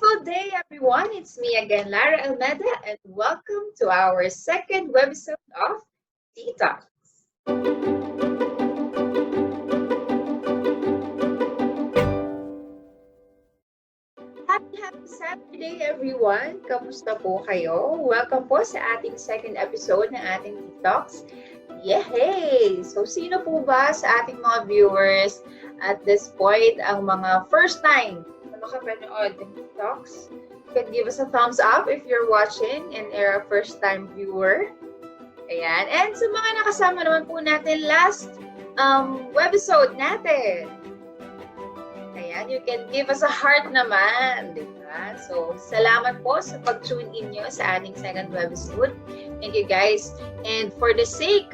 Wonderful day, everyone. It's me again, Lara Almeda, and welcome to our second webisode of Detox. Happy Saturday, everyone. Kamusta po kayo? Welcome po sa ating second episode ng ating Detox. Yay! So, sino po ba sa ating mga viewers at this point ang mga first time na makapanood ng Detox? You can give us a thumbs up if you're watching and are a first time viewer. Ayan. And sa mga nakasama naman po natin last webisode natin. Ayan, you can give us a heart naman, di ba? So, salamat po sa pag-tune in nyo sa ating second webisode. Thank you, guys. And for the sake,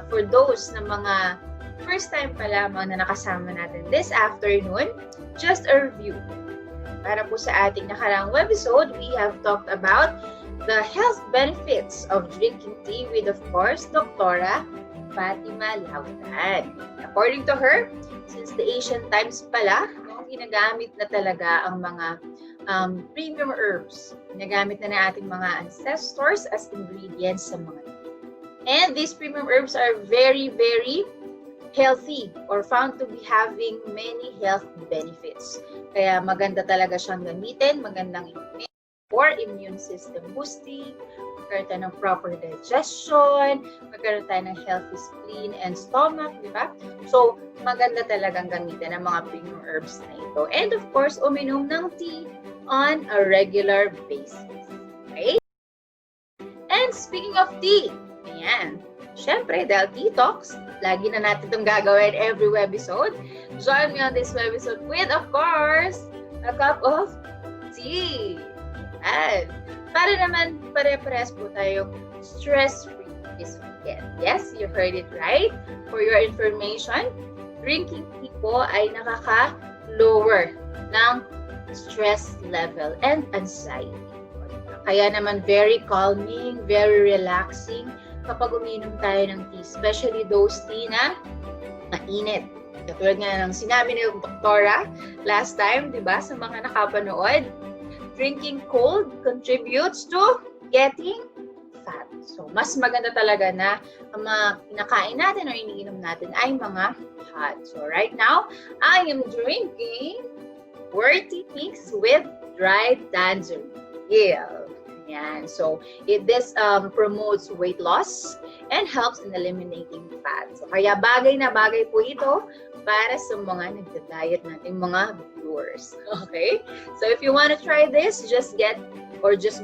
for those na mga first time pa lamang na nakasama natin this afternoon, just a review. Para po sa ating nakarang webisode, we have talked about the health benefits of drinking tea with, of course, Doktora Fatima Lautan. According to her, since the ancient times pala, ginagamit na talaga ang mga premium herbs. Ginagamit na ating mga ancestors as ingredients sa mga tea. And these premium herbs are very, very healthy or found to be having many health benefits. Kaya maganda talaga siyang gamitin, magandang gamitin for immune system boosting, magkaroon tayo ng proper digestion, magkaroon tayo ng healthy spleen and stomach, di ba? So, maganda talagang gamitin ang mga premium herbs na ito. And of course, uminom ng tea on a regular basis. Okay? And speaking of tea, ayan, syempre, dahil detox, lagi na natin itong gagawin every webisode. Join me on this webisode with, of course, a cup of tea. And para naman pare-pares po tayong stress-free this weekend. Yes, you heard it right. For your information, drinking tea po ay nakaka-lower ng stress level and anxiety. Kaya naman very calming, very relaxing kapag uminom tayo ng tea, especially those tea na mainit. Katulad nga ng sinabi ni Doktora last time, di ba, sa mga nakapanood, drinking cold contributes to getting fat. So, mas maganda talaga na ang mga kinakain natin o iniinom natin ay mga hot. So, right now, I am drinking Worthy mix with dried tangerine. Yeah. Yan. So, this promotes weight loss and helps in eliminating fat. So, kaya bagay na bagay po ito para sa mga nagda-diet nating mga viewers. Okay? So, if you want to try this, just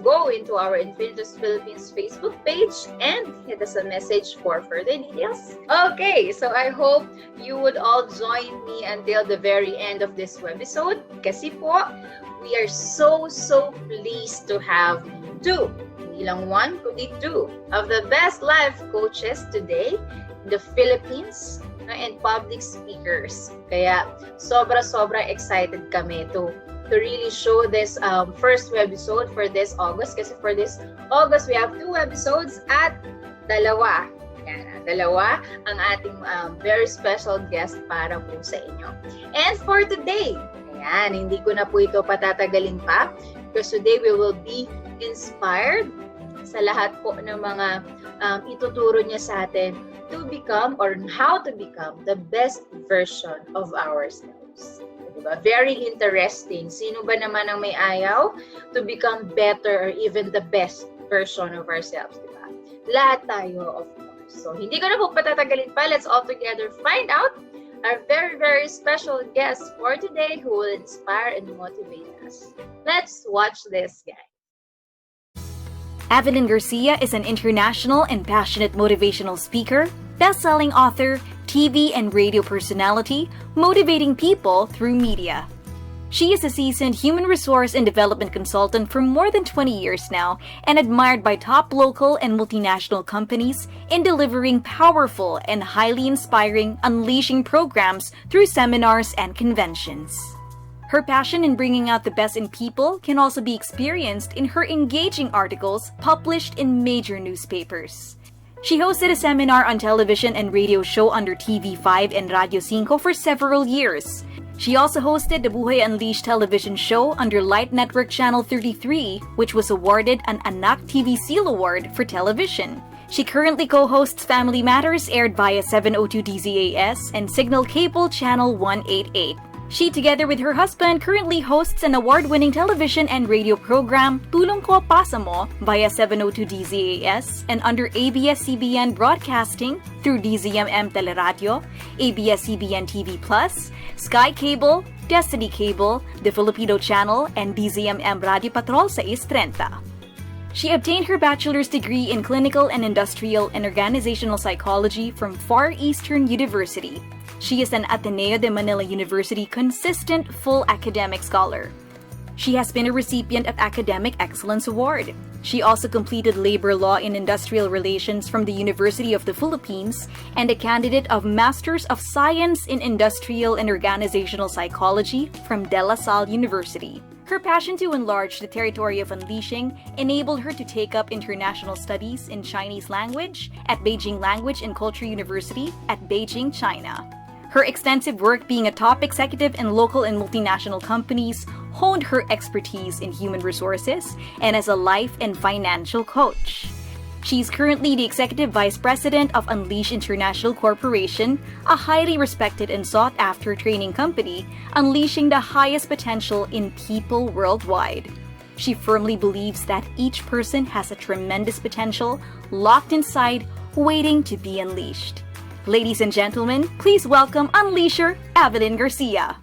go into our Infinitus Philippines Facebook page and hit us a message for further details. Okay, so I hope you would all join me until the very end of this webisode. Kasi po, we are so pleased to have hindi lang one, kundi two of the best life coaches today in the Philippines and public speakers. Kaya sobra excited kami to really show this first webisode for this August. Kasi for this August, we have 2 episodes at dalawa. Yan, dalawa ang ating very special guest para po sa inyo. And for today, ayan, hindi ko na po ito patatagalin pa because today we will be inspired sa lahat po ng mga ituturo niya sa atin to become or how to become the best version of ourselves. Diba? Very interesting. Sino ba naman ang may ayaw to become better or even the best version of ourselves? Diba? Lahat tayo, of course. So, hindi ko na po patatagalin pa. Let's all together find out our very special guest for today who will inspire and motivate us. Let's watch this, guys. Avelynn Garcia is an international and passionate motivational speaker, best-selling author, TV and radio personality, motivating people through media. She is a seasoned human resource and development consultant for more than 20 years now and admired by top local and multinational companies in delivering powerful and highly inspiring unleashing programs through seminars and conventions. Her passion in bringing out the best in people can also be experienced in her engaging articles published in major newspapers. She hosted a seminar on television and radio show under TV5 and Radio 5 for several years. She also hosted the Buhay Unleashed television show under Light Network Channel 33, which was awarded an Anak TV Seal Award for television. She currently co-hosts Family Matters, aired via 702 DZAS and Signal Cable Channel 188. She, together with her husband, currently hosts an award-winning television and radio program, Tulong ko, Pasa Mo, via 702 DZAS and under ABS-CBN Broadcasting through DZMM Teleradio, ABS-CBN TV Plus, Sky Cable, Destiny Cable, the Filipino Channel, and DZMM Radio Patrol 630. She obtained her bachelor's degree in Clinical and Industrial and Organizational Psychology from Far Eastern University. She is an Ateneo de Manila University consistent full academic scholar. She has been a recipient of Academic Excellence Award. She also completed labor law in industrial relations from the University of the Philippines and a candidate of Masters of Science in Industrial and Organizational Psychology from De La Salle University. Her passion to enlarge the territory of unleashing enabled her to take up international studies in Chinese language at Beijing Language and Culture University at Beijing, China. Her extensive work being a top executive in local and multinational companies honed her expertise in human resources and as a life and financial coach. She's currently the Executive Vice President of Unleash International Corporation, a highly respected and sought-after training company, unleashing the highest potential in people worldwide. She firmly believes that each person has a tremendous potential locked inside, waiting to be unleashed. Ladies and gentlemen, please welcome Unleasher, Avelynn Garcia.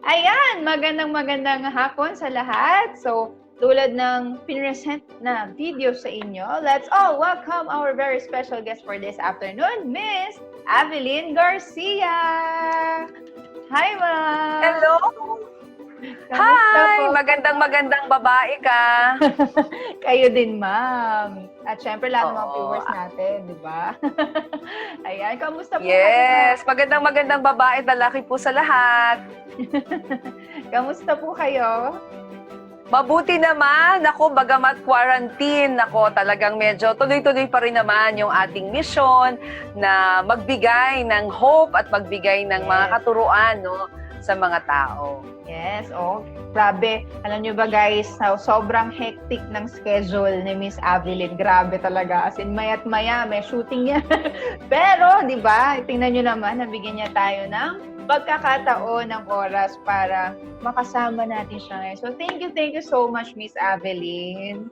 Ayan, magandang hapon sa lahat. So, tulad ng pinresent na video sa inyo, let's all welcome our very special guest for this afternoon, Miss Avelynn Garcia. Hi, ma'am. Hello. Hi! Magandang babae ka. Kayo din, ma'am. At syempre, lahat ng mga Oo. viewers natin, di ba? Ayan, kamusta po Yes, magandang babae, lalaki po sa lahat. Kamusta po kayo? Mabuti naman. Ako, bagamat quarantine, ako talagang medyo tuloy-tuloy pa rin naman yung ating mission na magbigay ng hope at magbigay ng mga katuruan, no, sa mga tao. Yes, grabe. Alam nyo ba guys, sobrang hectic ng schedule ni Miss Avelynn. Grabe talaga. As in, maya't maya, may shooting niya. Pero, di ba, tingnan nyo naman, nabigyan niya tayo ng pagkakataon ng oras para makasama natin siya ngayon. So, thank you so much, Miss Avelynn.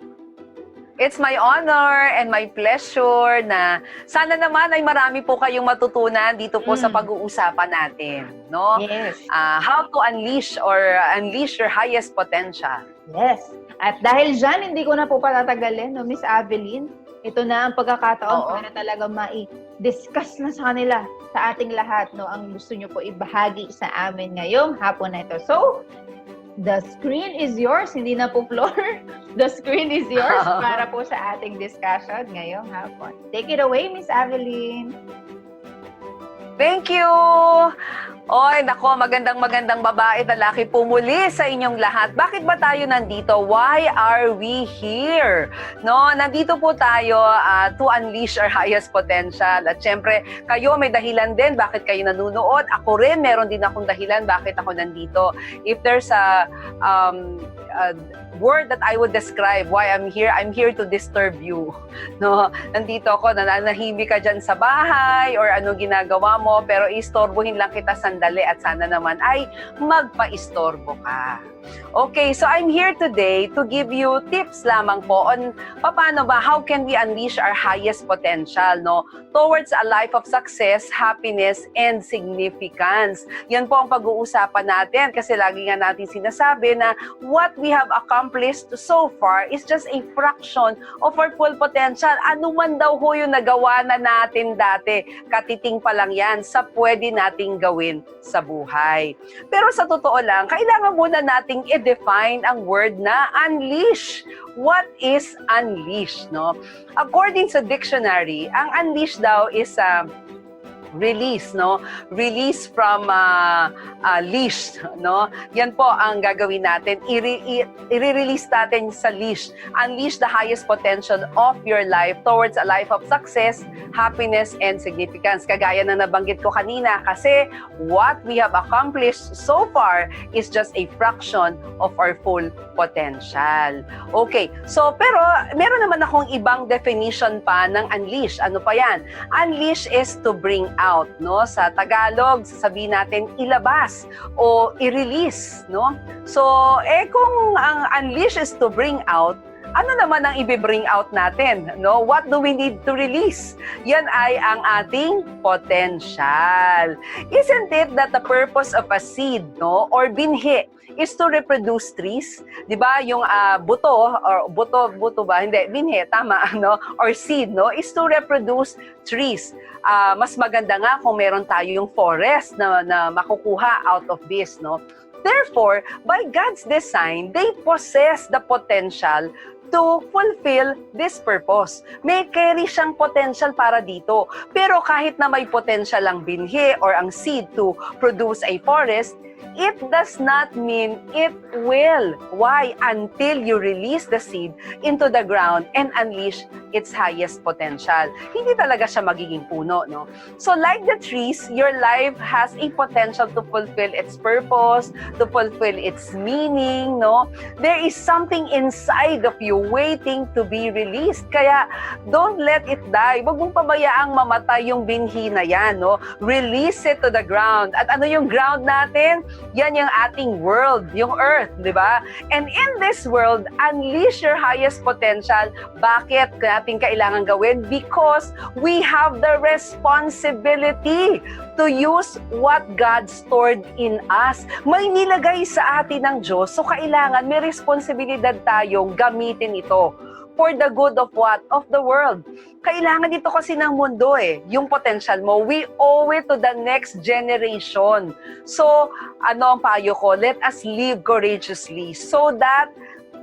It's my honor and my pleasure na sana naman ay marami po kayong matutunan dito po sa pag-uusapan natin, no? Yes. How to unleash or unleash your highest potential. Yes. At dahil dyan, hindi ko na po patatagalin, no, Miss Avelynn. Ito na ang pagkakataon para talaga mai-discuss na sa kanila, sa ating lahat, no, ang gusto nyo po ibahagi sa amin ngayong hapon na ito. So, the screen is yours, hindi na po floor. The screen is yours para po sa ating discussion ngayong hapon. Take it away, Miss Avelynn. Thank you! Oy, nako, magandang babae, lalaki po muli sa inyong lahat. Bakit ba tayo nandito? Why are we here? No, nandito po tayo to unleash our highest potential. At syempre, kayo may dahilan din bakit kayo nanonood. Ako rin, meron din akong dahilan bakit ako nandito. If there's a word that I would describe why I'm here to disturb you. No, nandito ako, nananahimik ka dyan sa bahay or ano ginagawa mo, pero istorbohin lang kita sandali at sana naman ay magpa-istorbo ka. Okay, so I'm here today to give you tips lamang po on paano ba, how can we unleash our highest potential, no, towards a life of success, happiness, and significance. Yan po ang pag-uusapan natin kasi lagi nga natin sinasabi na what we have accomplished so far is just a fraction of our full potential. Ano man daw ho yung nagawa na natin dati, katiting pa lang yan sa pwede nating gawin sa buhay. Pero sa totoo lang, kailangan muna nating i-define ang word na unleash. What is unleash, no? According sa dictionary, ang unleash daw is release, no? Release from leash, no? Yan po ang gagawin natin. I-release natin sa leash. Unleash the highest potential of your life towards a life of success, happiness, and significance. Kagaya na nabanggit ko kanina, kasi what we have accomplished so far is just a fraction of our full potential. Okay, so pero meron naman akong ibang definition pa ng unleash. Ano pa yan? Unleash is to bring out, no? Sa Tagalog, sasabihin natin ilabas o i-release, no? So, kung ang unleash is to bring out, ano naman ang i-bring out natin, no? What do we need to release? Yan ay ang ating potential. Isn't it that the purpose of a seed, no, or binhi, is to reproduce trees? 'Di ba? Yung buto or buto ba? Hindi, binhi, tama, no? Or seed, no, is to reproduce trees. Mas maganda nga kung meron tayong forest na makukuha out of this, no? Therefore, by God's design, they possess the potential to fulfill this purpose. May carry siyang potential para dito. Pero kahit na may potential ang binhi or ang seed to produce a forest, it does not mean it will. Why? Until you release the seed into the ground and unleash its highest potential. Hindi talaga siya magiging puno, no? So like the trees, your life has a potential to fulfill its purpose, to fulfill its meaning, no? There is something inside of you waiting to be released. Kaya don't let it die. Huwag mong pabayaang mamatay yung binhi na yan, no? Release it to the ground. At ano yung ground natin? Yan yung ating world, yung earth, di ba? And in this world, unleash your highest potential. Bakit natin kailangan gawin? Because we have the responsibility to use what God stored in us. May nilagay sa atin ng Diyos, so kailangan may responsibilidad tayong gamitin ito for the good of what? Of the world. Kailangan dito kasi ng mundo yung potential mo. We owe it to the next generation. So, ano ang payo ko? Let us live courageously so that,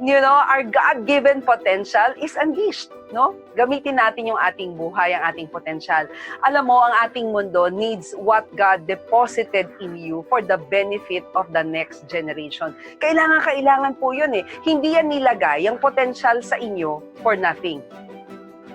you know, our God-given potential is unleashed, no? Gamitin natin yung ating buhay, ang ating potential. Alam mo, ang ating mundo needs what God deposited in you for the benefit of the next generation. Kailangan po yun Hindi yan nilagay, yung potential sa inyo for nothing.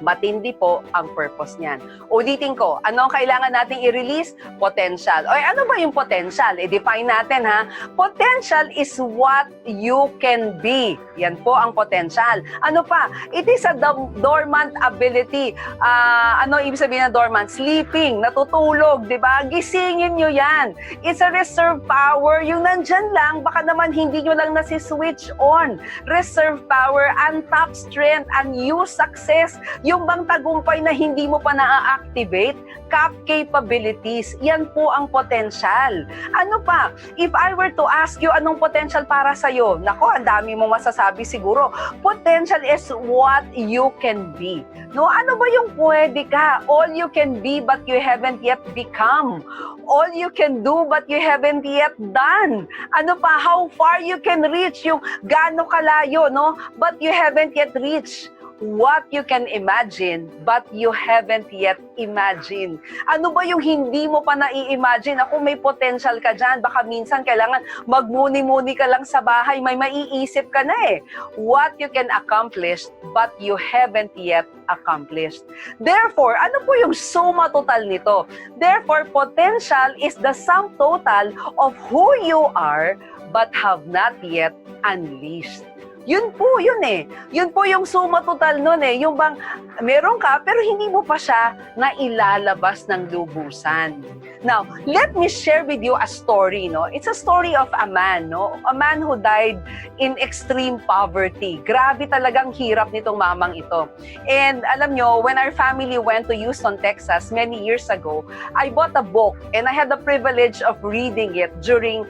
Matindi po ang purpose niyan. Ulitin ko, ano ang kailangan nating i-release? Potential. O ano ba yung potential? I-define natin ha. Potential is what you can be. Yan po ang potential. Ano pa? It is a dormant ability. Ano ibig sabihin ng dormant? Sleeping, natutulog, di ba? Gisingin nyo yan. It's a reserve power. Yung nandyan lang, baka naman hindi nyo lang nasi-switch on. Reserve power, untapped strength, unused success. Yung bang tagumpay na hindi mo pa na-activate, cap capabilities, yan po ang potential. Ano pa? If I were to ask you anong potential para sa'yo, nako, ang dami mong masasabi siguro. Potential is what you can be. No, ano ba yung pwede ka? All you can be but you haven't yet become. All you can do but you haven't yet done. Ano pa? How far you can reach, yung gaano kalayo, no? But you haven't yet reached. What you can imagine, but you haven't yet imagined. Ano ba yung hindi mo pa nai-imagine? Ako, may potential ka dyan. Baka minsan kailangan magmuni-muni ka lang sa bahay, may maiisip ka na What you can accomplish, but you haven't yet accomplished. Therefore, ano po yung suma total nito? Therefore, potential is the sum total of who you are, but have not yet unleashed. Yun po yun Yun po yung suma total nun Yung bang meron ka pero hindi mo pa siya na ilalabas ng lubusan. Now, let me share with you a story, no? It's a story of a man, no? A man who died in extreme poverty. Grabe talagang hirap nitong mamang ito. And alam nyo, when our family went to Houston, Texas many years ago, I bought a book and I had the privilege of reading it during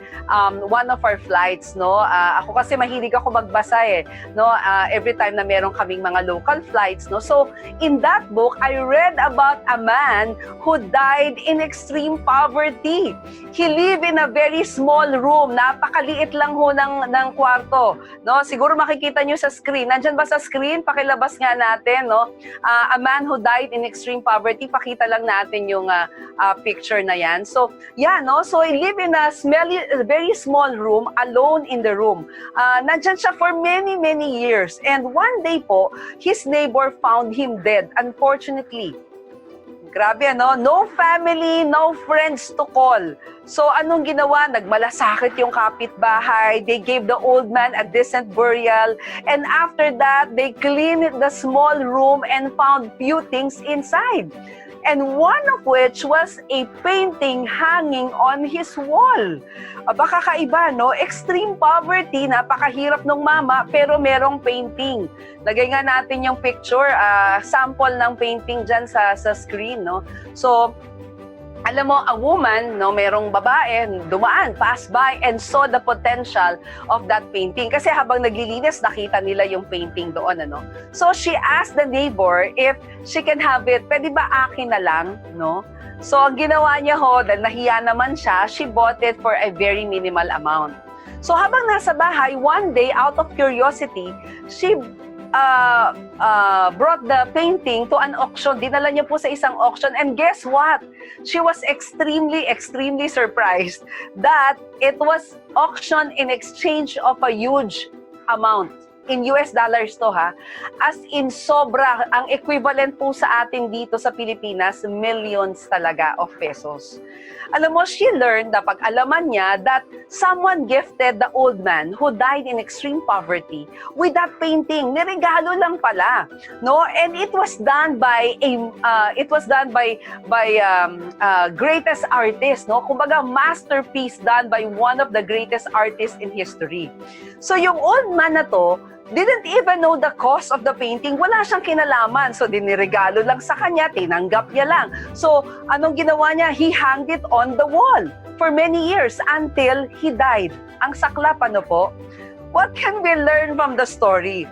one of our flights, no? Ako kasi mahilig ako magbasa siya no? Every time na meron kaming mga local flights, no? So, in that book, I read about a man who died in extreme poverty. He lived in a very small room. Napakaliit lang ho ng kwarto, no? Siguro makikita nyo sa screen. Nandyan ba sa screen? Pakilabas nga natin, no? A man who died in extreme poverty. Pakita lang natin yung picture na yan. So, no? So, he lived in a very small room, alone in the room. Nandyan siya for many, many years. And one day po, his neighbor found him dead, unfortunately. Grabe, ano? No family, no friends to call. So, anong ginawa? Nagmalasakit yung kapitbahay. They gave the old man a decent burial. And after that, they cleaned the small room and found few things inside. And one of which was a painting hanging on his wall. Baka kakaiba, no? Extreme poverty, napakahirap ng mama, pero merong painting. Lagay nga natin yung picture, sample ng painting dyan sa screen, no? So, alam mo, a woman, no, merong babae, dumaan, passed by, and saw the potential of that painting. Kasi habang naglilinis, nakita nila yung painting doon, ano. So, she asked the neighbor if she can have it. Pwede ba akin na lang, no? So, ang ginawa niya ho, dahil nahiya naman siya, she bought it for a very minimal amount. So, habang nasa bahay, one day, out of curiosity, she brought the painting to an auction. Dinala niya po sa isang auction. And guess what? She was extremely, extremely surprised that it was auctioned in exchange of a huge amount. In US dollars to, ha? As in sobra, ang equivalent po sa atin dito sa Pilipinas, millions talaga of pesos. Alam mo, she learned, napag-alaman niya, that someone gifted the old man who died in extreme poverty with that painting. Niregalo lang pala, no? And it was done by greatest artist, no? Kumbaga, masterpiece done by one of the greatest artists in history. So yung old man na to didn't even know the cost of the painting. Wala siyang kinalaman. So, diniregalo lang sa kanya, tinanggap niya lang. So, anong ginawa niya? He hanged it on the wall for many years until he died. Ang saklap, ano po? What can we learn from the story?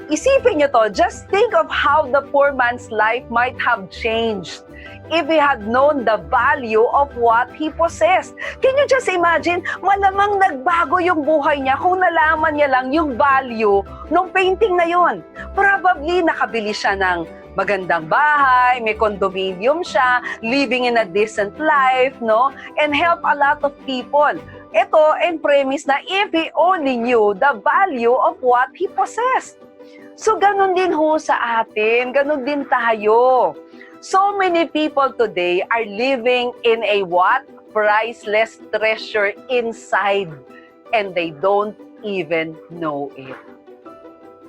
Isipin niyo to, just think of how the poor man's life might have changed if he had known the value of what he possessed. Can you just imagine? Malamang nagbago yung buhay niya kung nalaman niya lang yung value ng painting na yon. Probably nakabili siya ng magandang bahay, may condominium siya, living in a decent life, no? And help a lot of people. Ito, and premise na if he only knew the value of what he possessed. So, ganun din ho sa atin, ganun din tayo. So many people today are living in a what? Priceless treasure inside, and they don't even know it.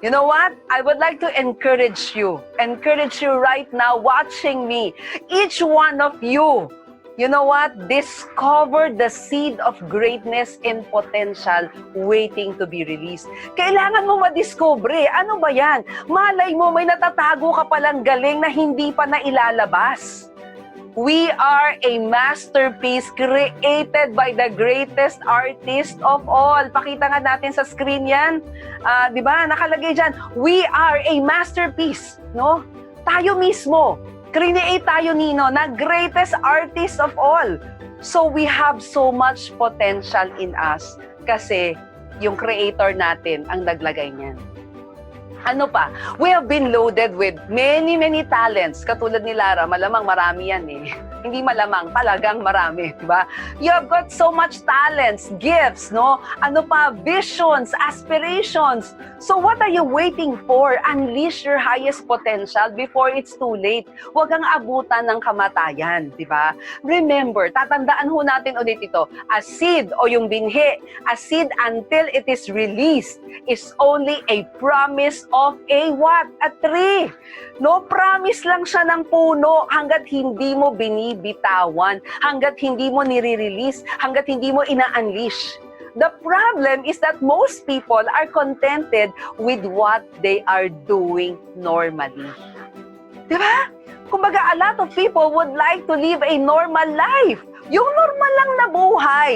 You know what? I would like to encourage you right now watching me, each one of you. You know what? Discover the seed of greatness and potential waiting to be released. Kailangan mo madiscover. Ano ba yan? Malay mo, may natatago ka palang galing na hindi pa nailalabas. We are a masterpiece created by the greatest artist of all. Pakita nga natin sa screen yan. Di ba? Nakalagay dyan, we are a masterpiece. No? Tayo mismo. Create tayo, Nino, na greatest artist of all. So we have so much potential in us kasi yung creator natin ang naglagay niyan. Ano pa? We have been loaded with many, many talents. Katulad ni Lara, malamang marami yan eh. Hindi malamang, talagang marami, di ba? You have got so much talents, gifts, no? Ano pa? Visions, aspirations. So what are you waiting for? Unleash your highest potential before it's too late. Huwag kang abutan ng kamatayan, di ba? Remember, tatandaan ho natin ulit ito, a seed o yung binhi, a seed until it is released is only a promise of a what? A tree. No, promise lang siya ng puno hanggat hindi mo binibitawan, hanggat hindi mo nire-release, hanggat hindi mo ina-unleash. The problem is that most people are contented with what they are doing normally. Diba? Kumbaga, a lot of people would like to live a normal life. Yung normal lang na buhay.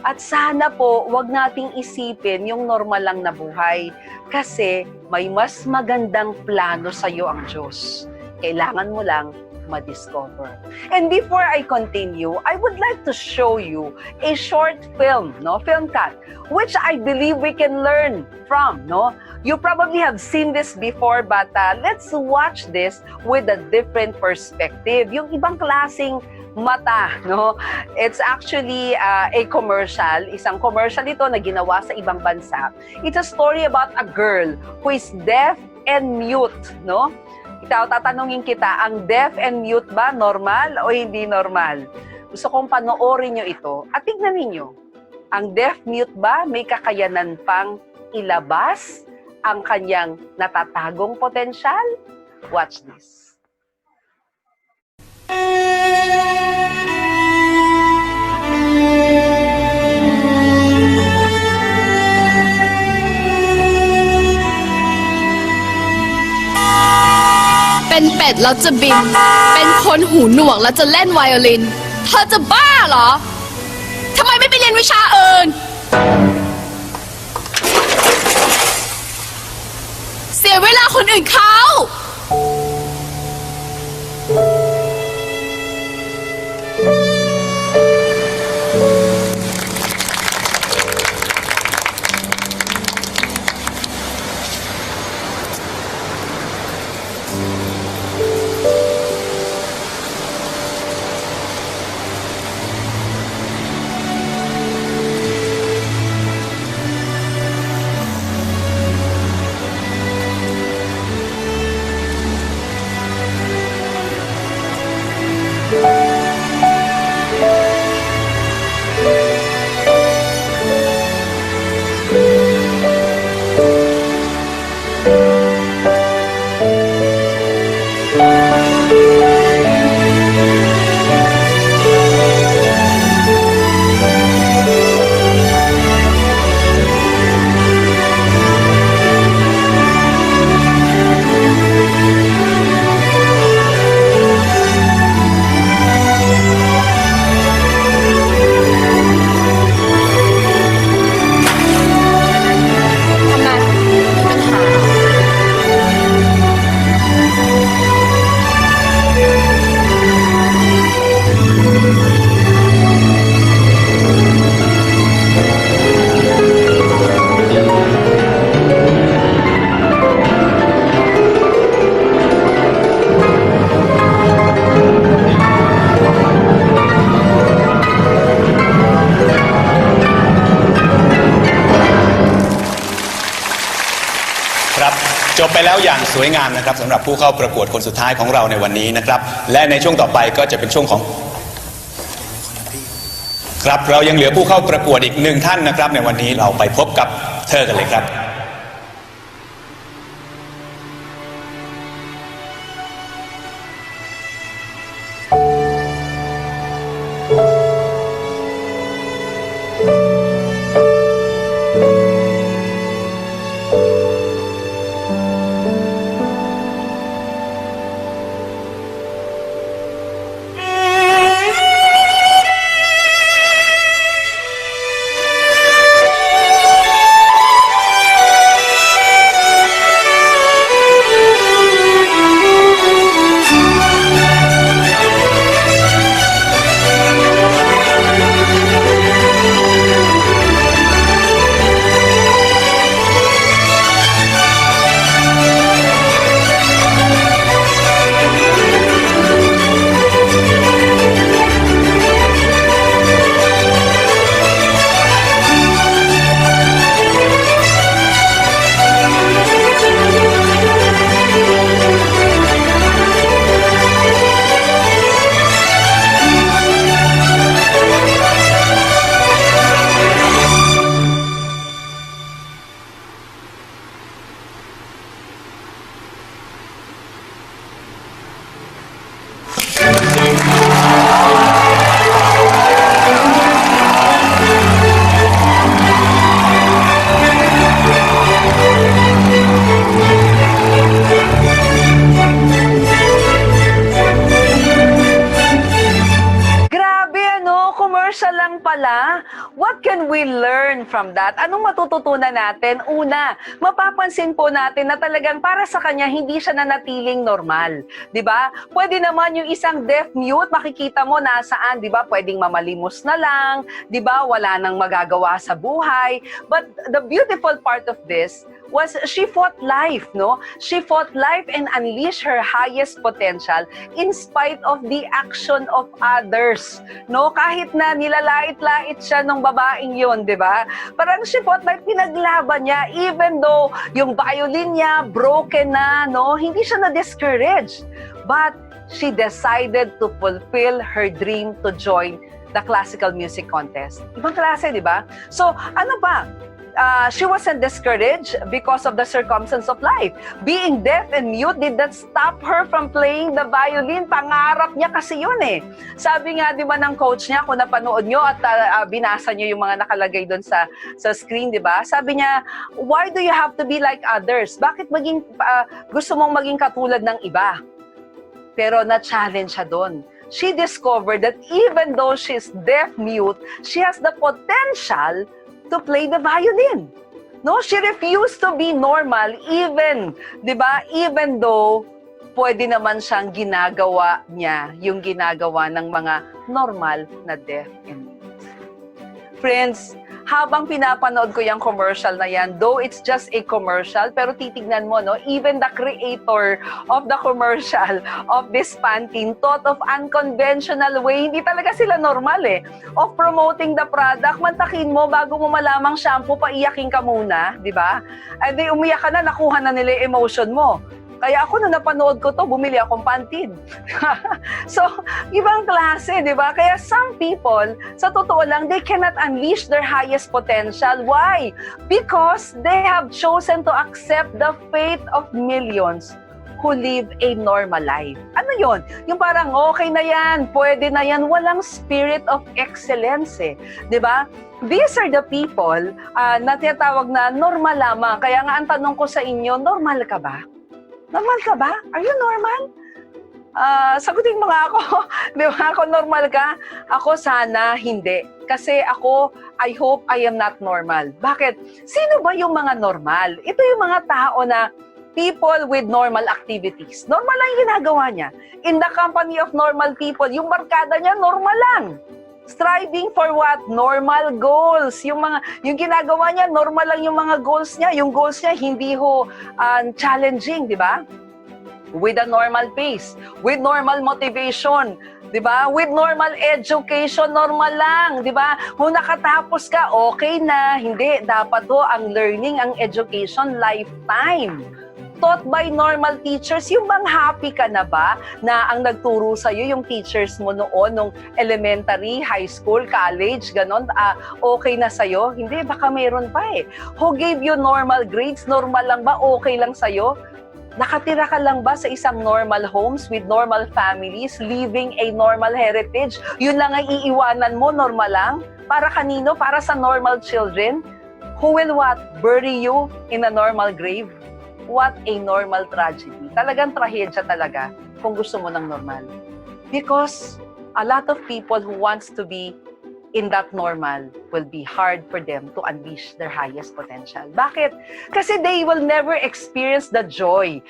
At sana po, wag nating isipin yung normal lang na buhay. Kasi may mas magandang plano sa iyo ang Diyos. Kailangan mo lang ma-discover. And before I continue, I would like to show you a short film, film cut, which I believe we can learn from, You probably have seen this before, but let's watch this with a different perspective. Yung ibang klaseng mata, It's actually a commercial, isang commercial ito na ginawa sa ibang bansa. It's a story about a girl who is deaf and mute, Tatanungin kita, ang deaf and mute ba normal o hindi normal? Gusto kong panoorin nyo ito at tignan ninyo. Ang deaf-mute ba may kakayanan pang ilabas ang kanyang natatagong potensyal? Watch this.เป็นเป็ดแล้วจะบิน เป็นคนหูหนวกแล้วจะเล่นไวโอลิน เธอจะบ้าเหรอ ทำไมไม่ไปเรียนวิชาอื่น เสียเวลาคนอื่นเขา จบไปแล้วอย่างสวยงามนะครับสำหรับผู้เข้าประกวดคนสุดท้ายของเราในวันนี้นะครับและในช่วงต่อไปก็จะเป็นช่วงของครับเรายังเหลือผู้เข้าประกวดอีกหนึ่งท่านนะครับในวันนี้เราไปพบกับเธอกันเลยครับ from that? Anong matututunan natin? Una, mapapansin po natin na talagang para sa kanya, hindi siya nanatiling normal. Diba? Pwede naman yung isang deaf mute, makikita mo nasaan, diba? Pwedeng mamalimos na lang, diba? Wala nang magagawa sa buhay. But the beautiful part of this was she fought life, no? She fought life and unleashed her highest potential in spite of the action of others, no? Kahit na nilalait-lait siya ng babaeng yun, di ba? Parang she fought life, pinaglaban niya, even though yung violin niya broken na, no? Hindi siya na-discouraged. But she decided to fulfill her dream to join the classical music contest. Ibang klase, di ba? So, ano ba? She wasn't discouraged because of the circumstance of life. Being deaf and mute did not stop her from playing the violin. Pangarap niya kasi yun eh. Sabi nga, di ba, ng coach niya, kung napanood nyo at binasa nyo yung mga nakalagay doon sa screen, di ba? Sabi niya, why do you have to be like others? Bakit gusto mong maging katulad ng iba? Pero na-challenge siya doon. She discovered that even though she's deaf-mute, she has the potential to play the violin. No, she refused to be normal even, 'di ba? Even though pwede naman siyang ginagawa niya yung ginagawa ng mga normal na deaf and mute. Friends, habang pinapanood ko yung commercial na yan, though it's just a commercial, pero titignan mo, no, even the creator of the commercial of this Pantene thought of unconventional way. Hindi talaga sila normal of promoting the product. Mantakin mo, bago mo malamang shampoo, paiyakin ka muna, di ba? And then umiyak ka na, nakuha na nila yung emotion mo. Kaya ako, nung napanood ko to, bumili akong Pantene. So, ibang klase, di ba? Kaya some people, sa totoo lang, they cannot unleash their highest potential. Why? Because they have chosen to accept the fate of millions who live a normal life. Ano yon? Yung parang, okay na yan, pwede na yan, walang spirit of excellence Di ba? These are the people na tinatawag na normal lamang. Kaya nga ang tanong ko sa inyo, normal ka ba? Normal ka ba? Are you normal? Sagutin mo nga ako. Di ba? Ako normal ka? Ako sana hindi. Kasi ako, I hope I am not normal. Bakit? Sino ba yung mga normal? Ito yung mga tao na people with normal activities. Normal lang yung ginagawa niya. In the company of normal people, yung barkada niya, normal lang. Striving for what? Normal goals. Yung ginagawa niya, normal lang yung mga goals niya. Yung goals niya, hindi challenging, di ba? With a normal pace, with normal motivation, di ba? With normal education, normal lang, di ba? Kung nakatapos ka, okay na. Hindi, dapat ang learning, ang education, lifetime. Taught by normal teachers, yung bang happy ka na ba na ang nagturo sa'yo yung teachers mo noon, nung elementary, high school, college, ganon, okay na sa'yo? Hindi, baka mayroon pa Who gave you normal grades? Normal lang ba? Okay lang sa'yo? Nakatira ka lang ba sa isang normal homes with normal families, living a normal heritage? Yun lang ang iiwanan mo, normal lang? Para kanino? Para sa normal children? Who will what? Bury you in a normal grave? What a normal tragedy. Talagang trahedya talaga kung gusto mo ng normal. Because a lot of people who wants to be in that normal will be hard for them to unleash their highest potential. Bakit? Kasi they will never experience the joy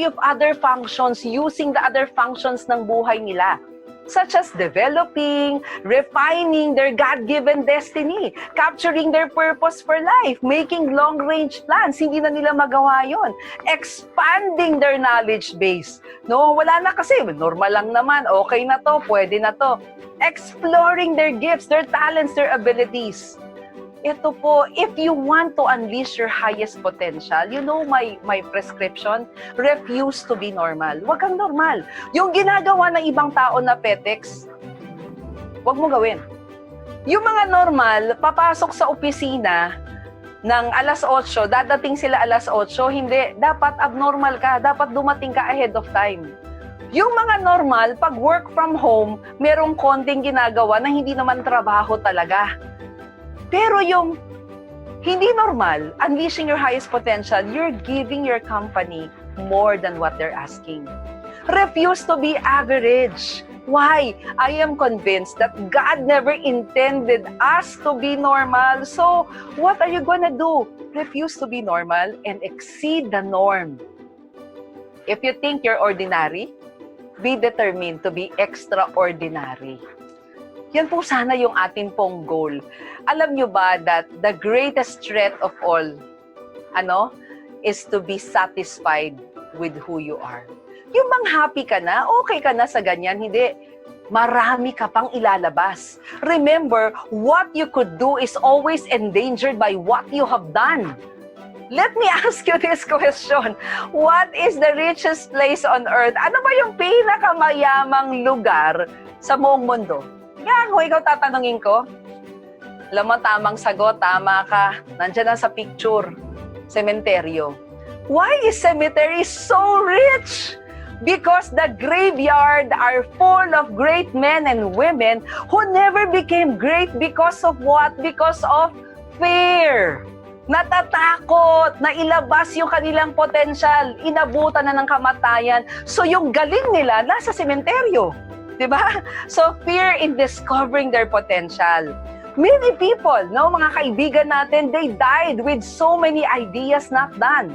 of other functions, using the other functions ng buhay nila. Such as developing, refining their God-given destiny, capturing their purpose for life, making long-range plans, hindi na nila magawa yon, expanding their knowledge base. No, wala na kasi, normal lang naman, okay na to, pwede na to. Exploring their gifts, their talents, their abilities. Ito po, if you want to unleash your highest potential, you know my prescription, refuse to be normal. Huwag kang normal. Yung ginagawa ng ibang tao na petex, huwag mo gawin. Yung mga normal, papasok sa opisina ng alas 8, dadating sila alas 8, hindi. Dapat abnormal ka, dapat dumating ka ahead of time. Yung mga normal, pag work from home, merong konting ginagawa na hindi naman trabaho talaga. Pero yung hindi normal, unleashing your highest potential, you're giving your company more than what they're asking. Refuse to be average. Why? I am convinced that God never intended us to be normal. So, what are you gonna do? Refuse to be normal and exceed the norm. If you think you're ordinary, be determined to be extraordinary. Yan po sana yung atin pong goal. Alam nyo ba that the greatest threat of all, is to be satisfied with who you are. Yung bang happy ka na, okay ka na sa ganyan, hindi. Marami ka pang ilalabas. Remember, what you could do is always endangered by what you have done. Let me ask you this question. What is the richest place on earth? Ano ba yung pinakamayamang lugar sa buong mundo? Yan, kung ikaw tatanungin ko. Alam mo, tamang sagot, tama ka. Nandiyan na sa picture. Cementerio. Why is cemetery so rich? Because the graveyard are full of great men and women who never became great because of what? Because of fear. Natatakot na ilabas yung kanilang potential, inabutan na ng kamatayan. So yung galing nila nasa sementeryo, 'di ba? So fear in discovering their potential. Many people, mga kaibigan natin, they died with so many ideas not done.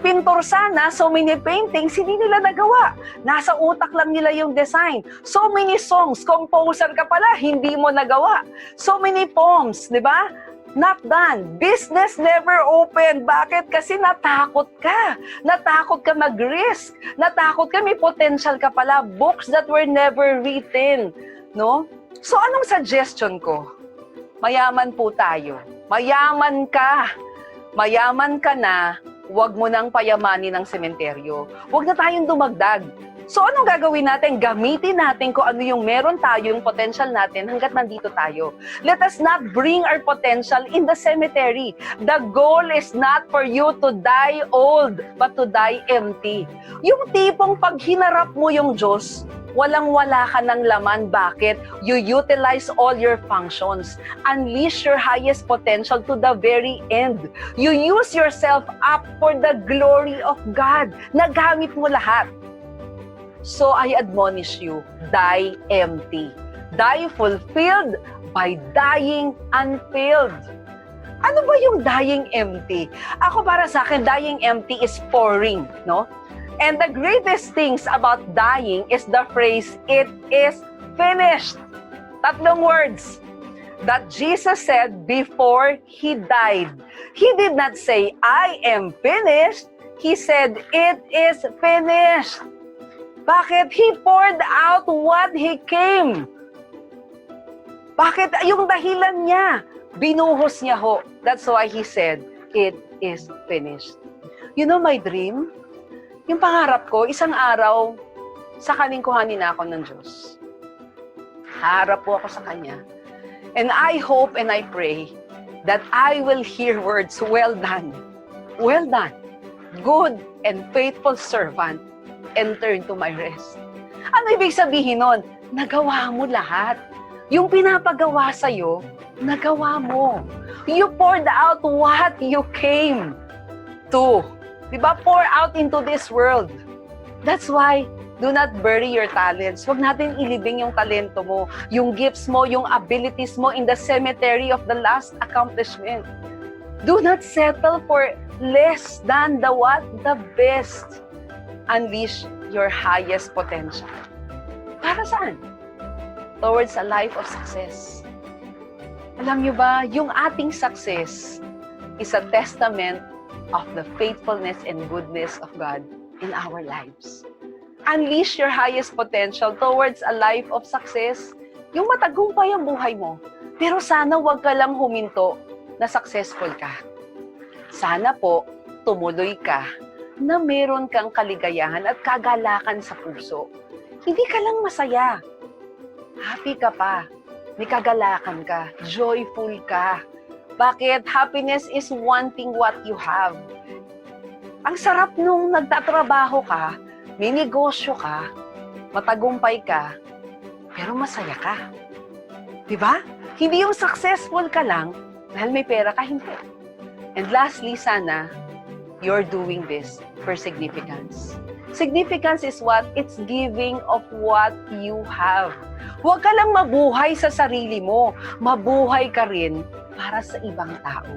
Pintor sana, so many paintings, hindi nila nagawa. Nasa utak lang nila yung design. So many songs, composer ka pala, hindi mo nagawa. So many poems, di ba? Not done. Business never opened. Bakit? Kasi natakot ka. Natakot ka mag-risk. Natakot ka, may potential ka pala. Books that were never written. No? So anong suggestion ko? Mayaman po tayo. Mayaman ka. Mayaman ka na, huwag mo nang payamanin ng sementeryo. Huwag na tayong dumagdag. So anong gagawin natin? Gamitin natin kung ano yung meron tayo, yung potential natin hanggat nandito tayo. Let us not bring our potential in the cemetery. The goal is not for you to die old, but to die empty. Yung tipong pag hinarap mo yung Diyos, walang-wala ka ng laman. Bakit? You utilize all your functions. Unleash your highest potential to the very end. You use yourself up for the glory of God. Nagamit mo lahat. So I admonish you, die empty. Die fulfilled by dying unfilled. Ano ba yung dying empty? Ako para sa akin, dying empty is pouring, no? And the greatest things about dying is the phrase, it is finished. Tatlong words that Jesus said before He died. He did not say, I am finished. He said, it is finished. Bakit? He poured out what He came. Bakit? Yung dahilan niya, binuhos niya ho. That's why He said, it is finished. You know my dream? Yung pangarap ko, isang araw, sakaling kuhanin ako ng Diyos. Harap po ako sa Kanya. And I hope and I pray that I will hear words, well done, good and faithful servant, enter into my rest. Ano ibig sabihin nun? Nagawa mo lahat. Yung pinapagawa sa'yo, nagawa mo. You poured out what you came to. Diba? Pour out into this world. That's why, do not bury your talents. Huwag natin ilibing yung talento mo, yung gifts mo, yung abilities mo in the cemetery of the last accomplishment. Do not settle for less than the what? The best. Unleash your highest potential. Para saan? Towards a life of success. Alam nyo ba, yung ating success is a testament of the faithfulness and goodness of God in our lives. Unleash your highest potential towards a life of success. Yung matagumpay ang buhay mo. Pero sana wag ka lang huminto na successful ka. Sana po, tumuloy ka na meron kang kaligayahan at kagalakan sa puso. Hindi ka lang masaya. Happy ka pa. May kagalakan ka. Joyful ka. Bakit? Happiness is wanting what you have. Ang sarap nung nagtatrabaho ka, may negosyo ka, matagumpay ka, pero masaya ka. Diba? Hindi yung successful ka lang dahil may pera ka, hindi. And lastly, sana, you're doing this for significance. Significance is what? It's giving of what you have. Huwag ka lang mabuhay sa sarili mo. Mabuhay ka rin para sa ibang tao.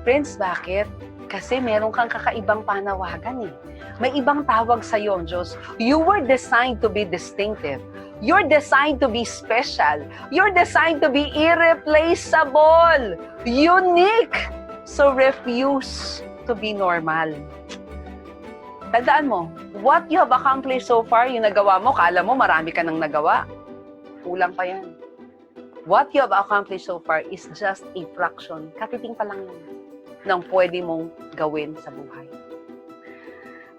Friends, bakit? Kasi meron kang kakaibang panawagan eh. May ibang tawag sa iyo, Diyos. You were designed to be distinctive. You're designed to be special. You're designed to be irreplaceable. Unique. So refuse to be normal. Tandaan mo, what you have accomplished so far, yung nagawa mo, kala mo marami ka nang nagawa. Kulang pa yan. What you have accomplished so far is just a fraction. Katiting pa lang yan ng pwede mong gawin sa buhay.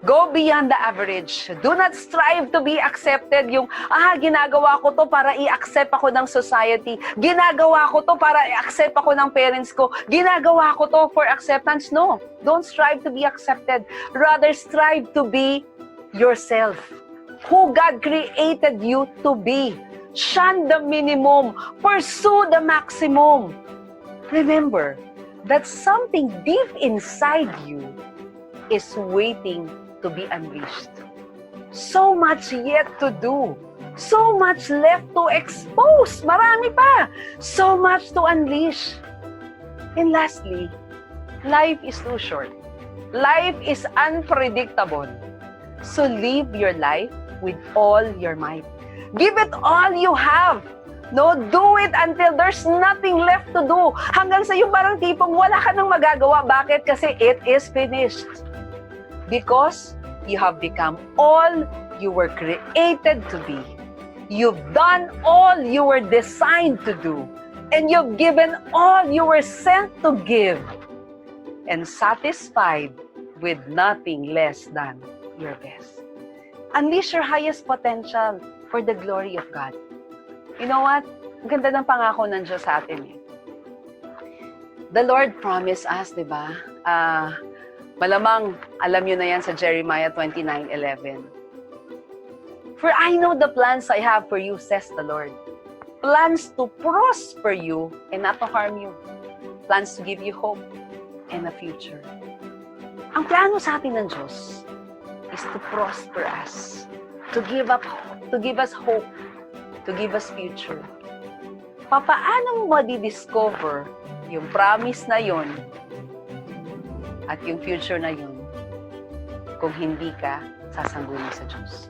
Go beyond the average. Do not strive to be accepted. Yung, ginagawa ko to para i-accept ako ng society. Ginagawa ko to para i-accept ako ng parents ko. Ginagawa ko to for acceptance. No. Don't strive to be accepted. Rather, strive to be yourself. Who God created you to be. Shun the minimum. Pursue the maximum. Remember that something deep inside you is waiting to be unleashed. So much yet to do. So much left to expose. Marami pa. So much to unleash. And lastly, life is too short. Life is unpredictable. So live your life with all your might. Give it all you have. No, do it until there's nothing left to do. Hanggang sa yung parang tipong wala ka nang magagawa. Bakit? Kasi it is finished. Because you have become all you were created to be. You've done all you were designed to do. And you've given all you were sent to give. And satisfied with nothing less than your best. Unleash your highest potential for the glory of God. You know what? Ang ganda ng pangako ng Diyos sa atin eh. The Lord promised us, di ba? Malamang, alam nyo na yan sa Jeremiah 29:11. For I know the plans I have for you, says the Lord. Plans to prosper you and not to harm you. Plans to give you hope and a future. Ang plano sa atin ng Diyos is to prosper us, to give us hope, to give us future. Paano mo ma-discover yung promise na yon at yung future na yun kung hindi ka sasangguni sa Diyos?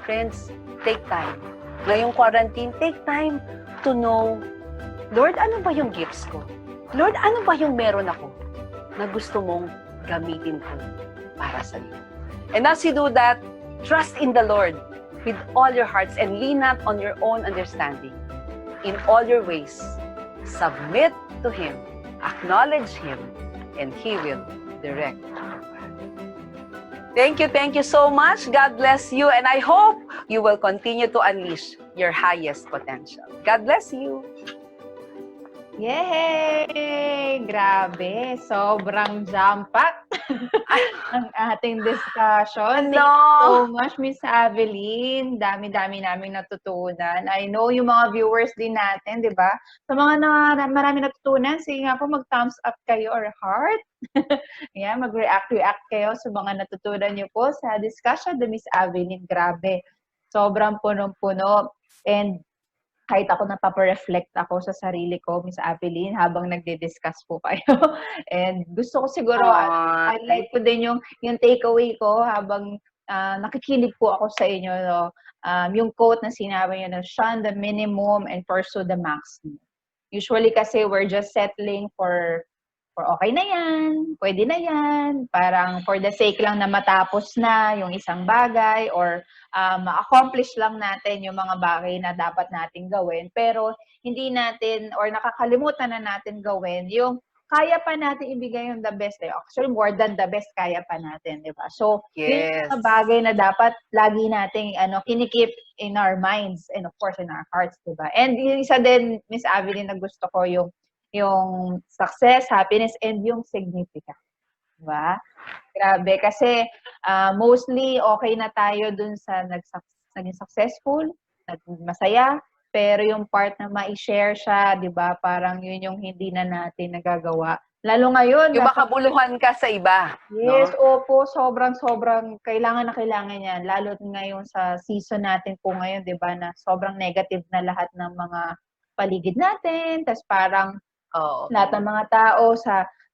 Friends, take time. Ngayong quarantine, take time to know, Lord, ano ba yung gifts ko? Lord, ano ba yung meron ako na gusto mong gamitin ko para sa iyo? And as you do that, trust in the Lord with all your hearts and lean not on your own understanding. In all your ways, submit to Him, acknowledge Him, and He will direct your path. Thank you so much. God bless you, and I hope you will continue to unleash your highest potential. God bless you. Yay! Grabe! Sobrang jam-packed ang ating discussion. Thank you so much, Miss Avelynn. Dami-dami naming natutunan. I know yung mga viewers din natin, di ba? Sa mga marami natutunan, sige nga po, mag-thumbs up kayo or heart. Yeah, mag-react kayo sa mga natutunan niyo po sa discussion ni Miss Avelynn. Grabe. Sobrang punong-puno. And kahit ako napapa-reflect ako sa sarili ko, Miss Avelynn, habang nagdi-discuss po kayo. And gusto ko siguro, highlight ko din yung takeaway ko habang nakikinig po ako sa inyo. No? Yung quote na sinabi nyo na, shun the minimum and pursue the maximum. Usually kasi we're just settling for okay na yan, pwede na yan, parang for the sake lang na matapos na yung isang bagay or ma-accomplish lang natin yung mga bagay na dapat nating gawin, pero hindi natin or nakakalimutan na natin gawin yung kaya pa natin ibigay yung the best. Actually, more than the best, kaya pa natin, di ba? So, yun yung mga bagay na dapat lagi nating kinikip in our minds and of course in our hearts, di ba? And yung isa din, Miss Avelynn, na gusto ko yung success, happiness, and yung significance. Diba? Grabe. Kasi mostly okay na tayo dun sa naging successful, naging masaya, pero yung part na ma-share siya, diba? Parang yun yung hindi na natin nagagawa Lalo ngayon, Yung makabuluhan ka sa iba, yes, no? opo, sobrang-sobrang kailangan na kailangan yan. Lalo ngayon sa season natin po ngayon, di ba, na sobrang negative na lahat ng mga paligid natin. Tapos parang Oo. lahat ng mga tao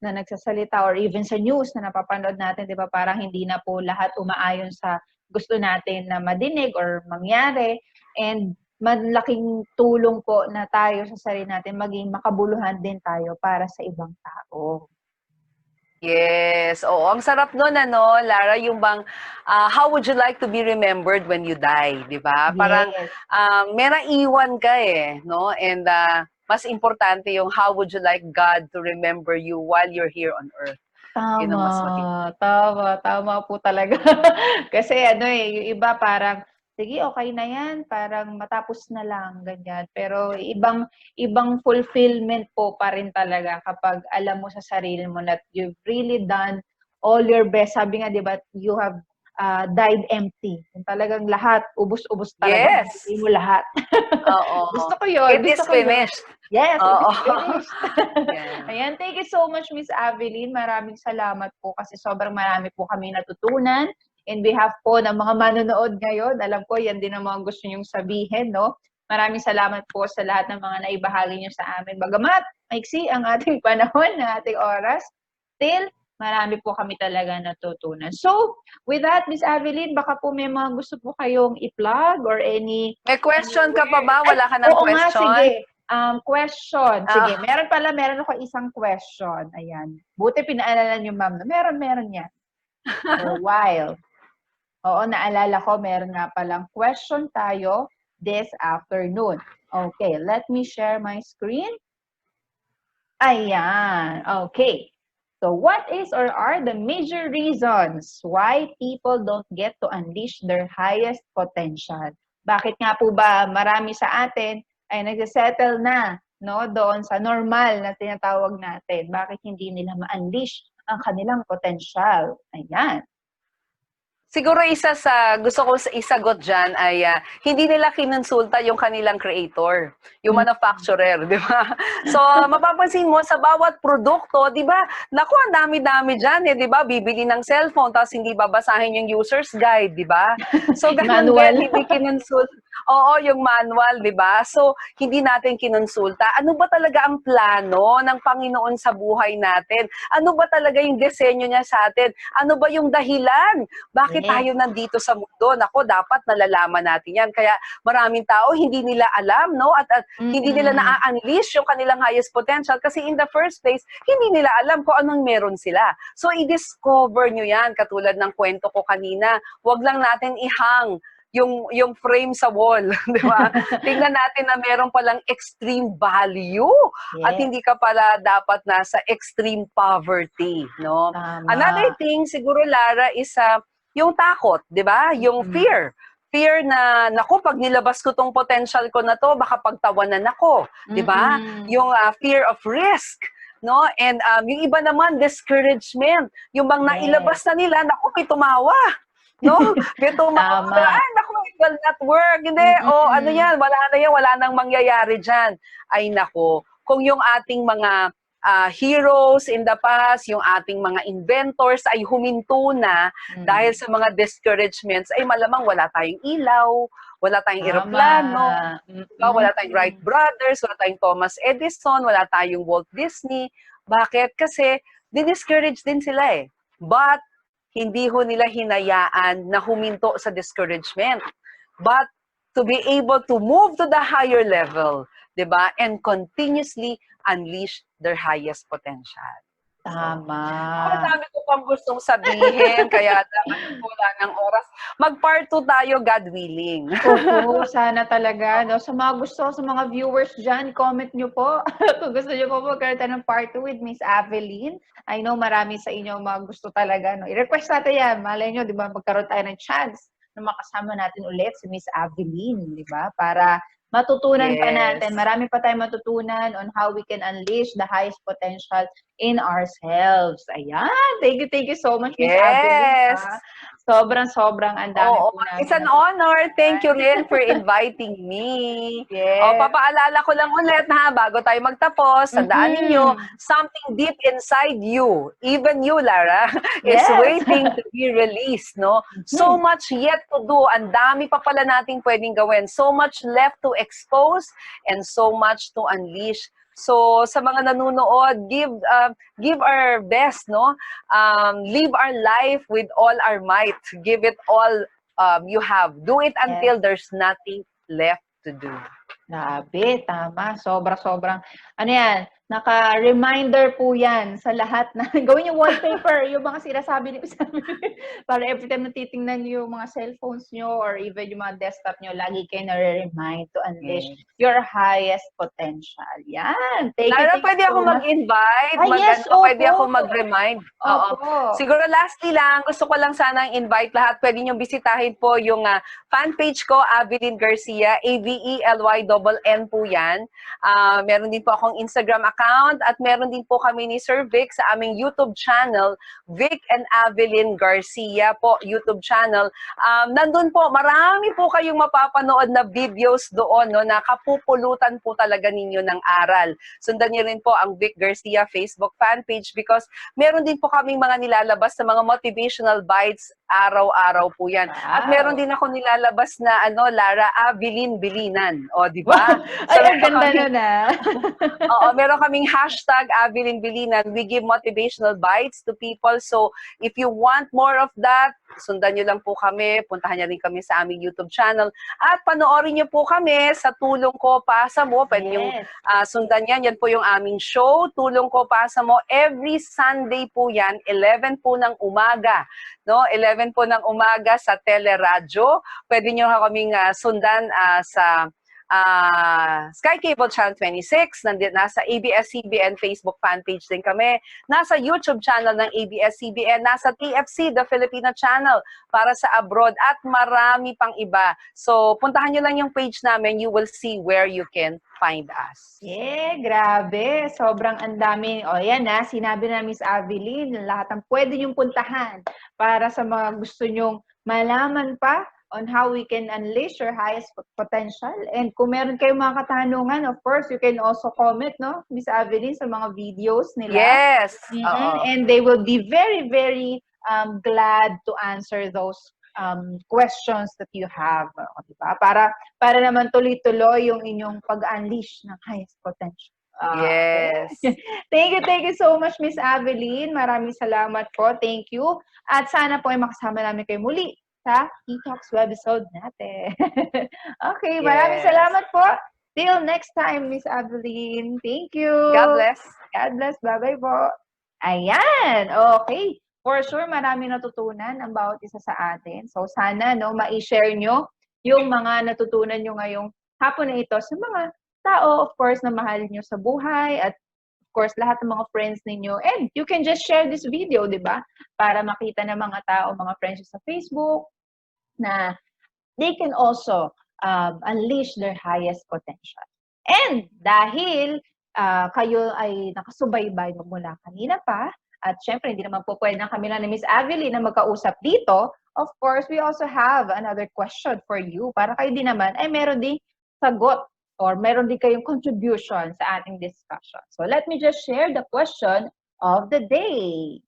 na nagsasalita or even sa news na napapanood natin, di ba, parang hindi na po lahat umaayon sa gusto natin na madinig or mangyari. And malaking tulong po na tayo sa sarili natin, maging makabuluhan din tayo para sa ibang tao. Yes, oo. Ang sarap nun, ano, Lara, yung bang, how would you like to be remembered when you die, di ba? Parang, Yes. may naiwan ka eh, no? And mas importante yung how would you like God to remember you while you're here on earth. Yun ang mas Tama po talaga. Kasi ano yung iba parang, sige, okay na yan, parang matapos na lang, ganyan. Pero ibang fulfillment po pa rin talaga kapag alam mo sa sarili mo that you've really done all your best. Sabi nga, di ba, you have died empty. Yung talagang lahat, ubus-ubos talaga. Yes. Hindi mo lahat. Oo. Gusto ko yun. It is finished. Yes, it Oo. is finished. Yeah. Ayan, thank you so much, Miss Avelynn. Maraming salamat po kasi sobrang marami po kami natutunan. In behalf po ng mga manonood ngayon, alam ko yan din ang mga gusto niyong sabihin, no? Maraming salamat po sa lahat ng mga naibahagi niyo sa amin. Bagamat, maiksi ang ating panahon, ng ating oras, still, marami po kami talaga natutunan. So, with that, Miss Avelynn, baka po may mga gusto po kayong i-plug or any... May question ka pa ba? Wala ka ng oo question? nga, sige. Question. Sige, Ah. meron ako isang question. Ayan. Buti pinaalala niyo, ma'am. Meron yan. For a while. Oo, naalala ko, meron nga palang question tayo this afternoon. Okay, let me share my screen. Ayan. Okay. So, what is or are the major reasons why people don't get to unleash their highest potential? Bakit nga po ba marami sa atin ay nagsettle na, no, doon sa normal na tinatawag natin? Bakit hindi nila ma-unleash ang kanilang potential? Ayan. Siguro isa sa gusto ko isagot dyan ay hindi nila kinonsulta yung kanilang creator, yung manufacturer, di ba? So, mapapansin mo sa bawat produkto, di ba? Naku, ang dami-dami dyan, eh, di ba? Bibili ng cellphone, tapos hindi babasahin yung user's guide, di ba? So, ganun din, hindi kinonsulta. Oo, yung manual, di ba? So, hindi natin kinonsulta. Ano ba talaga ang plano ng Panginoon sa buhay natin? Ano ba talaga yung disenyo niya sa atin? Ano ba yung dahilan? Bakit tayo nandito sa mundo? Nako, dapat nalalaman natin yan. Kaya maraming tao, hindi nila alam, no? At hindi nila na-unleash yung kanilang highest potential kasi in the first place, hindi nila alam kung anong meron sila. So, i-discover nyo yan. Katulad ng kwento ko kanina, wag lang natin ihang yung frame sa wall, di ba? Tingnan natin na meron palang extreme value at hindi ka pala dapat nasa extreme poverty, no? Another thing siguro, Lara, is yung takot, di ba? Yung fear. Fear na, naku, pag nilabas ko tong potential ko na to, baka pagtawanan ako, di ba? Yung fear of risk. No? And yung iba naman, discouragement. Yung bang nailabas na nila, naku, may tumawa. No? May tumawa. Ay, naku, it will not work. Hindi, ano yan, wala na yan, wala nang mangyayari dyan. Ay, naku, kung yung ating mga heroes in the past, yung ating mga inventors ay huminto na dahil sa mga discouragements, ay malamang wala tayong ilaw, wala tayong eroplano, wala tayong Wright brothers, wala tayong Thomas Edison, wala tayong Walt Disney. Bakit? Kasi di-discourage din sila eh. But hindi ho nila hinayaan na huminto sa discouragement. But to be able to move to the higher level, diba? And continuously unleash their highest potential. Tama. Ang dami ko pang gustong sabihin, kaya wala ng oras. Mag-part 2 tayo, God willing. Oo, sana talaga. No? Sa mga gusto, sa mga viewers dyan, comment nyo po. Kung gusto nyo po magkaroon tayo ng part 2 with Miss Avelynn. I know marami sa inyo mga gusto talaga. No? I-request natin yan. Malay nyo, di ba, magkaroon tayo ng chance na makasama natin ulit si Miss Avelynn, di ba? Para matutunan pa natin. Marami pa tayong matutunan on how we can unleash the highest potential in ourselves. Ayan. Thank you so much, Miss Avelynn. Sobrang ang dami Oo, po namin it's an natutunan. honor. Thank you rin for inviting me. O, Yes. papaalala ko lang ulit ha, bago tayo magtapos, tandaan ninyo, something deep inside you, even you, Lara, is Yes. waiting to be released, no? So much yet to do. Ang dami pa pala nating pwedeng gawin. So much left to expose and so much to unleash. So, sa mga nanonood, give our best, no? Live our life with all our might. Give it all you have. Do it until there's nothing left to do. Grabe, tama. Sobrang. Ano yan? Naka-reminder po yan sa lahat na gawin yung wallpaper, yung mga sinasabi ni Sabi. Para every time na titingnan niyo yung mga cellphones nyo or even yung mga desktop nyo, lagi kayo na-remind to unleash your highest potential. Yan. Lara, pwede ako mag-invite? Pwede ako mag-remind? Oo. Siguro lastly lang, gusto ko lang sanang invite lahat. Pwede nyo bisitahin po yung fan page ko, Avelynn Garcia, AVELYNN po yan. Meron din po akong Instagram account at meron din po kami ni Sir Vic sa aming YouTube channel, Vic and Avelynn Garcia po, YouTube channel. Nandun po, marami po kayong mapapanood na videos doon, no, na kapupulutan po talaga ninyo ng aral. Sundan niyo rin po ang Vic Garcia Facebook fan page because meron din po kaming mga nilalabas na mga motivational bites araw-araw po yan. At meron din ako nilalabas na Lara, Avelynn Bilinan. O, di ba? Ay, ang ganda na na. Oo, meron kaming hashtag Avelynn Bilinan. We give motivational bites to people. So, if you want more of that, sundan nyo lang po kami. Puntahan nyo rin kami sa aming YouTube channel. At panoorin nyo po kami sa Tulong Ko, Pasa Mo. Pwede nyo sundan yan. Yan po yung aming show. Tulong Ko, Pasa Mo. Every Sunday po yan. 11 po ng umaga. No? 11 po ng umaga sa teleradyo. Pwede nyo kaming sundan sa Sky Cable Channel 26, nasa ABS-CBN Facebook fan page din kami, nasa YouTube channel ng ABS-CBN, nasa TFC, The Filipino Channel, para sa abroad, at marami pang iba. So, puntahan nyo lang yung page namin, you will see where you can find us. Yeah, grabe. Sobrang andami. O yan sinabi na Miss Avelynn, lahat ng pwede nyong puntahan para sa mga gusto nyong malaman pa on how we can unleash your highest potential. And kung meron kayong mga katanungan, of course, you can also comment, no, Miss Avelynn, sa mga videos nila. Yes! And they will be very, very glad to answer those questions that you have. Diba? Para naman tuloy-tuloy yung inyong pag-unleash ng highest potential. Yes. Thank you so much, Miss Avelynn. Maraming salamat po. Thank you. At sana po ay makasama namin kayo muli sa Detox Webisode natin. Okay, maraming salamat po. Till next time, Miss Avelynn. Thank you. God bless. God bless. Bye-bye po. Ayan. Okay. For sure, marami natutunan ang bawat isa sa atin. So, sana, no, ma-share nyo yung mga natutunan nyo ngayong hapon na ito sa mga tao, of course, na mahal nyo sa buhay, at of course, lahat ng mga friends ninyo. And you can just share this video, di ba? Para makita ng mga tao, mga friends sa Facebook, na they can also unleash their highest potential. And dahil kayo ay nakasubaybay mula kanina pa, at syempre, hindi naman po pwede na kami lang ni Miss Avelynn na magkausap dito. Of course, we also have another question for you para kayo din naman ay meron din sagot or meron din kayong contribution sa ating discussion. So, let me just share the question of the day.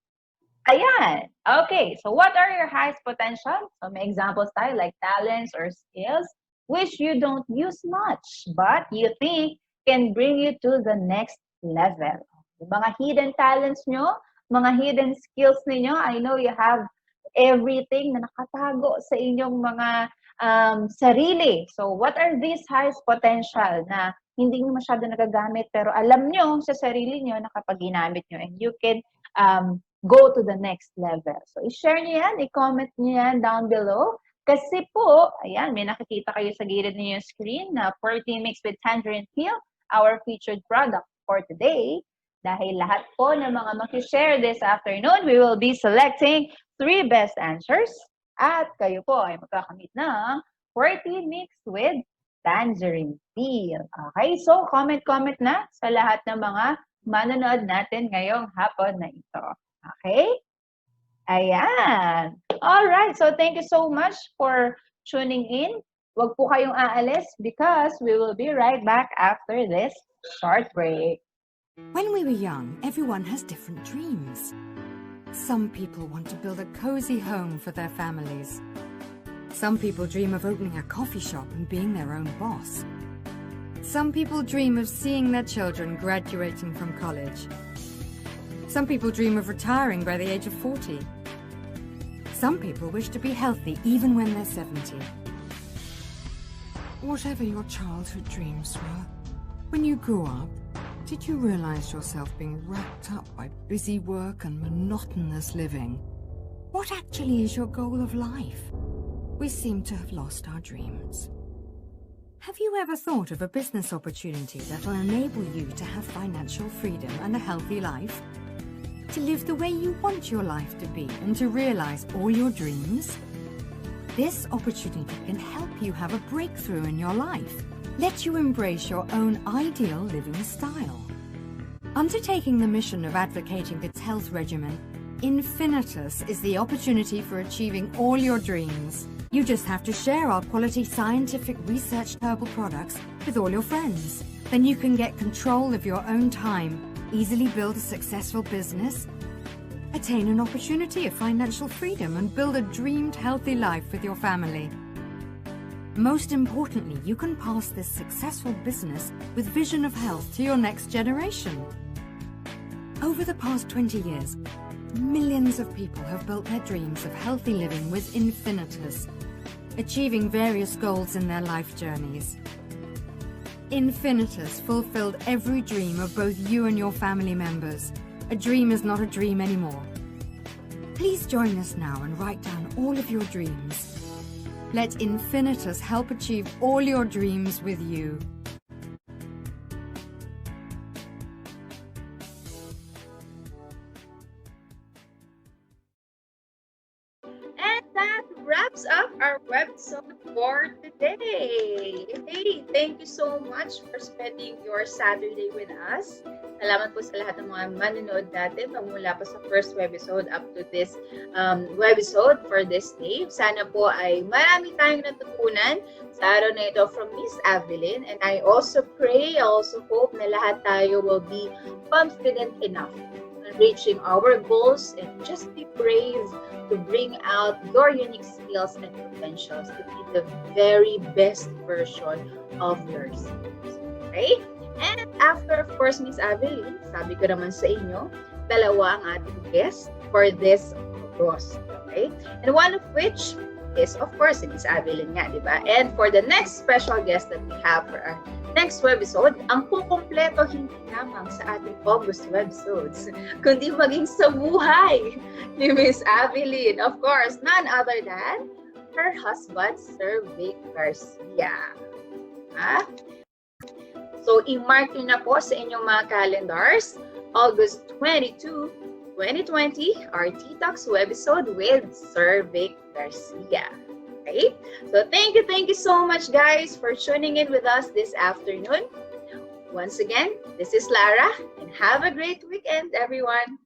Ayan. Okay. So, what are your highest potential? So, may examples tayo like talents or skills which you don't use much but you think can bring you to the next level. Yung mga hidden talents nyo, mga hidden skills ninyo, I know you have everything na nakatago sa inyong mga sarili. So, what are these highest potential na hindi nyo masyado nagagamit pero alam nyo sa sarili nyo na kapag ginamit nyo and you can go to the next level. So, i-share nyo yan, i-comment nyo yan down below. Kasi po, ayan, may nakikita kayo sa gilid niyo yung screen na 40 mix with tangerine peel, our featured product for today. Dahil lahat po ng mga makishare this afternoon, we will be selecting 3 best answers. At kayo po ay magkakamit ng 40 mixed with tangerine peel. Okay, so comment na sa lahat ng mga manonood natin ngayong hapon na ito. Okay? Ayan. Alright, so thank you so much for tuning in. Huwag po kayong aalis because we will be right back after this short break. When we were young, everyone has different dreams. Some people want to build a cozy home for their families. Some people dream of opening a coffee shop and being their own boss. Some people dream of seeing their children graduating from college. Some people dream of retiring by the age of 40. Some people wish to be healthy even when they're 70. Whatever your childhood dreams were, when you grew up, did you realize yourself being wrapped up by busy work and monotonous living? What actually is your goal of life? We seem to have lost our dreams. Have you ever thought of a business opportunity that will enable you to have financial freedom and a healthy life? To live the way you want your life to be and to realize all your dreams? This opportunity can help you have a breakthrough in your life. Let you embrace your own ideal living style. Undertaking the mission of advocating its health regimen, Infinitus is the opportunity for achieving all your dreams. You just have to share our quality scientific researched herbal products with all your friends. Then you can get control of your own time, easily build a successful business, attain an opportunity of financial freedom, and build a dreamed healthy life with your family. Most importantly, you can pass this successful business with vision of health to your next generation. Over the past 20 years, millions of people have built their dreams of healthy living with Infinitus, achieving various goals in their life journeys. Infinitus fulfilled every dream of both you and your family members. A dream is not a dream anymore. Please join us now and write down all of your dreams. Let Infinitus help achieve all your dreams with you. And that wraps up our webisode for today. Hey, thank you so much for spending your Saturday with us. Salamat po sa lahat ng mga manonood natin mula pa sa first webisode up to this webisode for this day. Sana po ay marami tayong natutunan sa araw na ito from Miss Avelynn. And I also pray, I also hope na lahat tayo will be confident enough in reaching our goals and just be brave to bring out your unique skills and potentials to be the very best version of yourselves. Okay? And after, of course, Miss Avelynn, sabi ko naman sa inyo, dalawa ang ating guest for this August. Okay? And one of which is, of course, Miss Avelynn nga, di ba? And for the next special guest that we have for our next webisode, ang kukumpleto hindi lamang sa ating August webisodes, kundi maging sa buhay ni Miss Avelynn. Of course, none other than her husband, Sir Vic Garcia. Ha? So, i-mark nyo na po sa inyong mga calendars, August 22, 2020, our T-Talks webisode with Sir Vic Garcia. Okay? So, thank you so much, guys, for tuning in with us this afternoon. Once again, this is Lara, and have a great weekend, everyone.